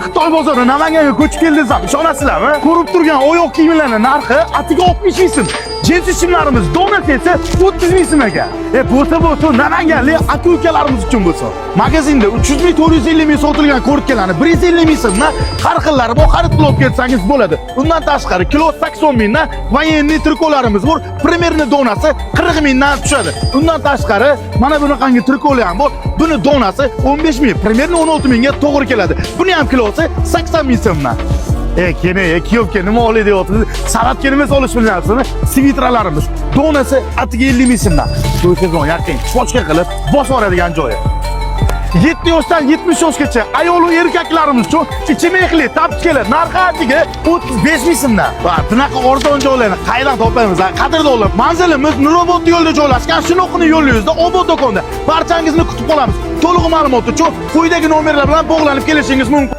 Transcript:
Xitoy bozori Namanganga ko'chib keldingiz, ishonasizlarmi? Ko'rib turgan oyoq kiyimlarning narxi atiga 60 ming so'm. Jinsi shimlarimiz donasi esa 30 ming so'mga. Bo'lsa Namanganlik aka-ukalarimiz uchun bo'lsa. Magazinda 300 ming 450 ming sotilgan ko'rikkalarni 150 ming so'mdan har xillari bor xarid qilib ketsangiz bo'ladi. Undan tashqari kilo 80 mingdan voyenniy trikolarimiz bor. Primerni donasi 40 mingdan tushadi. Undan tashqari mana bunaqangi trikolar ham bor. Buni donasi 15 ming, primerni 16 mingga to'g'ri keladi. Buni ham kilosi 80 ming so'mdan. Kiyovga nima olay deyapsiz? Salatga nima solish bilyapsizmi? Svitralarimiz donasi atiga 50 ming so'mdan. To'yga yaqin pochka qilib bosib oladigan joyi. 7 yoshdan 70 yoshgacha ayol va erkaklarimiz uchun ichimlikli tapchkalar narxi atiga 35 ming so'mdan. Va bunaqa arzon joylarni qayerdan topamiz? Qadrdonlar, manzilimiz Nurobod yo'lida joylashgan Shinoqni yo'l yuzida Obod do'konda. Barchangizni kutib qolamiz. To'liq ma'lumot uchun quyidagi nomerlar bilan bog'lanib kelishingiz mumkin.